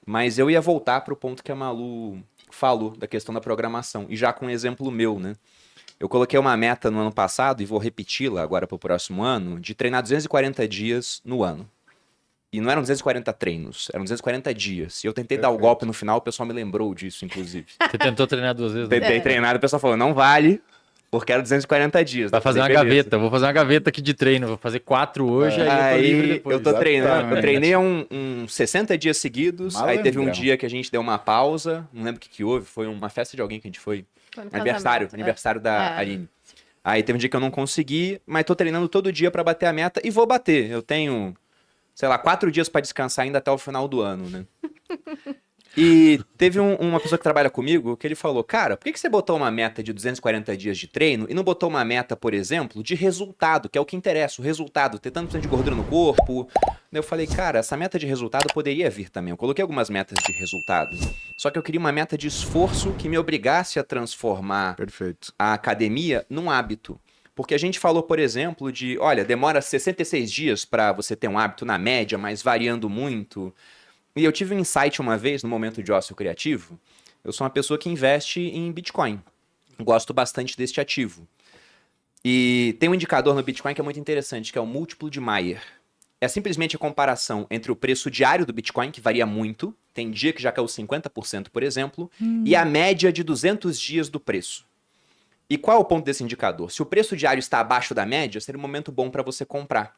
Mas eu ia voltar pro ponto que a Malu falou, da questão da programação. E já com um exemplo meu, né? Eu coloquei uma meta no ano passado, e vou repeti-la agora pro próximo ano, de treinar 240 dias no ano. E não eram 240 treinos, eram 240 dias. E eu tentei dar o golpe no final, o pessoal me lembrou disso, inclusive. Você tentou treinar 2 vezes? Né? Tentei treinar, o pessoal falou, não vale, porque era 240 dias. Vai fazer uma gaveta, eu vou fazer uma gaveta aqui de treino, vou fazer 4 hoje, aí eu tô livre depois. Eu tô treinando, eu treinei uns 60 dias seguidos, aí teve um dia que a gente deu uma pausa, não lembro o que houve, foi uma festa de alguém que a gente foi. Aniversário da Aline. Aí teve um dia que eu não consegui, mas tô treinando todo dia pra bater a meta e vou bater. Eu tenho, sei lá, 4 dias pra descansar ainda até o final do ano, né? E teve uma pessoa que trabalha comigo que ele falou, cara, por que você botou uma meta de 240 dias de treino e não botou uma meta, por exemplo, de resultado, que é o que interessa, o resultado, ter tanto de gordura no corpo. Eu falei, cara, essa meta de resultado poderia vir também. Eu coloquei algumas metas de resultado, só que eu queria uma meta de esforço que me obrigasse a transformar a academia num hábito. Porque a gente falou, por exemplo, de, olha, demora 66 dias para você ter um hábito na média, mas variando muito. E eu tive um insight uma vez, no momento de ócio criativo. Eu sou uma pessoa que investe em Bitcoin. Gosto bastante deste ativo. E tem um indicador no Bitcoin que é muito interessante, que é o múltiplo de Mayer. É simplesmente a comparação entre o preço diário do Bitcoin, que varia muito, tem dia que já caiu 50%, por exemplo, e a média de 200 dias do preço. E qual é o ponto desse indicador? Se o preço diário está abaixo da média, seria um momento bom para você comprar.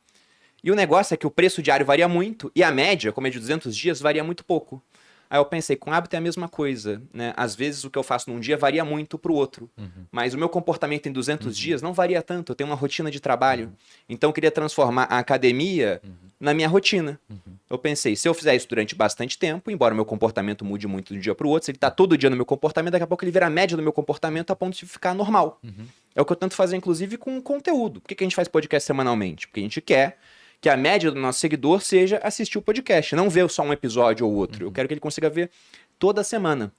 E o negócio é que o preço diário varia muito e a média, como é de 200 dias, varia muito pouco. Aí eu pensei, com hábito é a mesma coisa, né? Às vezes o que eu faço num dia varia muito pro outro. Mas o meu comportamento em 200 dias não varia tanto, eu tenho uma rotina de trabalho. Então eu queria transformar a academia na minha rotina. Eu pensei, se eu fizer isso durante bastante tempo, embora o meu comportamento mude muito de um dia pro outro, se ele tá todo dia no meu comportamento, daqui a pouco ele vira a média do meu comportamento a ponto de ficar normal. É o que eu tento fazer, inclusive, com conteúdo. Por que a gente faz podcast semanalmente? Porque a gente quer que a média do nosso seguidor seja assistir o podcast, não ver só um episódio ou outro. Eu quero que ele consiga ver toda semana.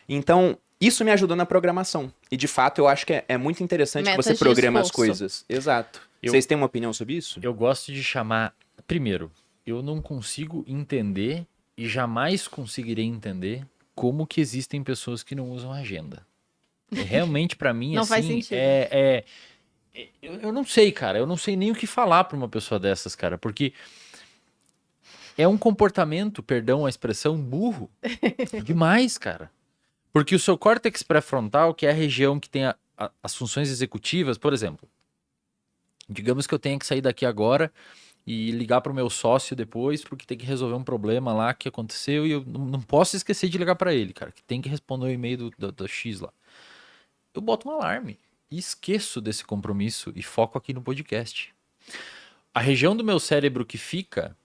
Então, isso me ajudou na programação. E, de fato, eu acho que é muito interessante que você programa as coisas. Exato. Vocês têm uma opinião sobre isso? Eu gosto de chamar... Primeiro, eu não consigo entender e jamais conseguirei entender como que existem pessoas que não usam agenda. Realmente, pra mim, não assim, faz sentido. Eu não sei, cara. Eu não sei nem o que falar pra uma pessoa dessas, cara. Porque é um comportamento, perdão a expressão, burro. Demais, cara. Porque o seu córtex pré-frontal, que é a região que tem as funções executivas, por exemplo. Digamos que eu tenha que sair daqui agora e ligar pro meu sócio depois, porque tem que resolver um problema lá que aconteceu e eu não posso esquecer de ligar pra ele, cara. Que tem que responder o e-mail do X lá. Eu boto um alarme. E esqueço desse compromisso e foco aqui no podcast. A região do meu cérebro que fica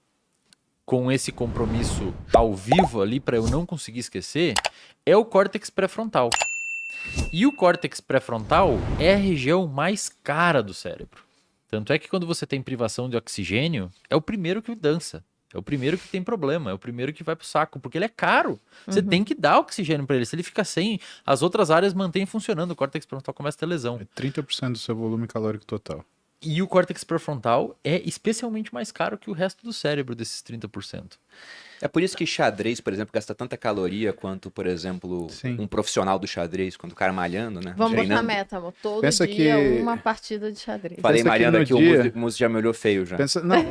com esse compromisso ao vivo ali para eu não conseguir esquecer é o córtex pré-frontal. E o córtex pré-frontal é a região mais cara do cérebro. Tanto é que quando você tem privação de oxigênio, é o primeiro que dança. É o primeiro que tem problema, é o primeiro que vai pro saco, porque ele é caro. Você tem que dar oxigênio para ele. Se ele fica sem, as outras áreas mantêm funcionando. O córtex pré-frontal começa a ter lesão. É 30% do seu volume calórico total. E o córtex pré-frontal é especialmente mais caro que o resto do cérebro desses 30%. É por isso que xadrez, por exemplo, gasta tanta caloria quanto, por exemplo, um profissional do xadrez, quando o cara malhando, né? Vamos botar meta, amor. Todo Pensa dia que... uma partida de xadrez. Falei malhando aqui, dia... o Muzi já me olhou feio já. Não.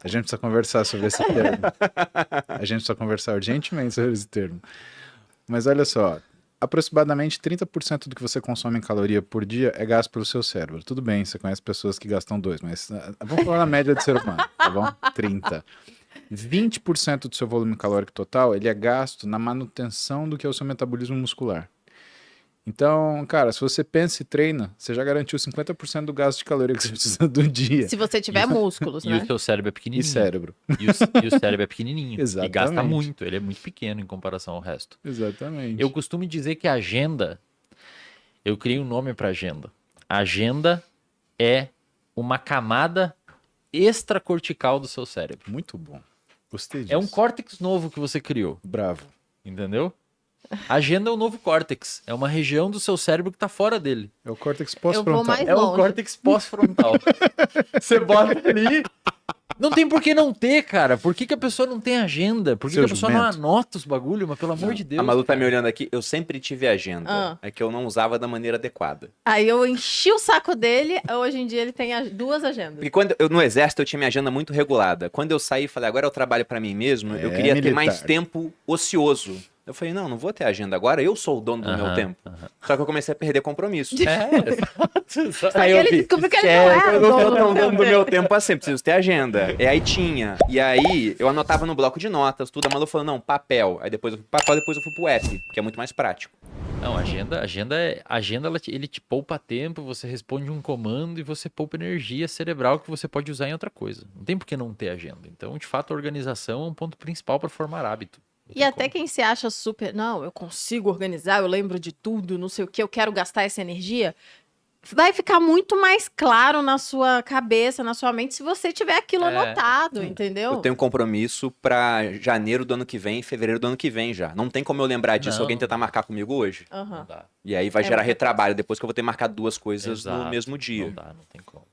A gente precisa conversar sobre esse termo. A gente precisa conversar urgentemente sobre esse termo. Mas olha só, aproximadamente 30% do que você consome em caloria por dia é gasto pelo seu cérebro. Tudo bem, você conhece pessoas que gastam 2, mas vamos falar na média do ser humano, tá bom? 30%. 20% do seu volume calórico total, ele é gasto na manutenção do que é o seu metabolismo muscular. Então, cara, se você pensa e treina, você já garantiu 50% do gasto de caloria que você precisa do dia. Se você tiver músculos, né? E o seu cérebro é pequenininho. E cérebro. E o cérebro é pequenininho. Exatamente. E gasta muito, ele é muito pequeno em comparação ao resto. Exatamente. Eu costumo dizer que a agenda, eu criei um nome para agenda. A agenda é uma camada extracortical do seu cérebro. Muito bom. Gostei disso. É um córtex novo que você criou. Bravo. Entendeu? A agenda é um novo córtex. É uma região do seu cérebro que tá fora dele. É o córtex Eu vou pós-frontal. mais É o longe. córtex pós-frontal. Você bota ali, Não tem por que não ter, cara. Por que a pessoa não tem agenda? Por que Seu a pessoa não jumento. anota os bagulho? Mas pelo amor de Deus. A Malu tá me cara. olhando aqui, eu sempre tive agenda. É que eu não usava da maneira adequada. Aí eu enchi o saco dele, hoje em dia ele tem 2 agendas. Porque quando no exército eu tinha minha agenda muito regulada. Quando eu saí e falei, agora eu trabalho pra mim mesmo, eu queria ter militar. mais tempo ocioso. Eu falei, não vou ter agenda agora, eu sou o dono do meu tempo. Só que eu comecei a perder compromisso. Aí ele descobriu que ele não é Eu o não sou dono tão do dono do tempo. meu tempo assim, preciso ter agenda. E aí tinha. E aí eu anotava no bloco de notas, tudo. A Malu falou, não, papel. Aí depois eu fui pro papel, depois eu fui pro app, que é muito mais prático. Não, agenda ele te poupa tempo, você responde um comando e você poupa energia cerebral que você pode usar em outra coisa. Não tem por que não ter agenda. Então, de fato, a organização é um ponto principal para formar hábito. Não E tem até como. quem se acha super, não, eu consigo organizar, eu lembro de tudo, não sei o que, eu quero gastar essa energia, vai ficar muito mais claro na sua cabeça, na sua mente, se você tiver aquilo anotado, entendeu? Eu tenho um compromisso pra janeiro do ano que vem, fevereiro do ano que vem já. Não tem como eu lembrar disso, Não. alguém tentar marcar comigo hoje. Aham. Não dá. E aí vai É gerar muita retrabalho depois que eu vou ter marcado duas coisas Exato. no mesmo dia. Não dá, não tem como.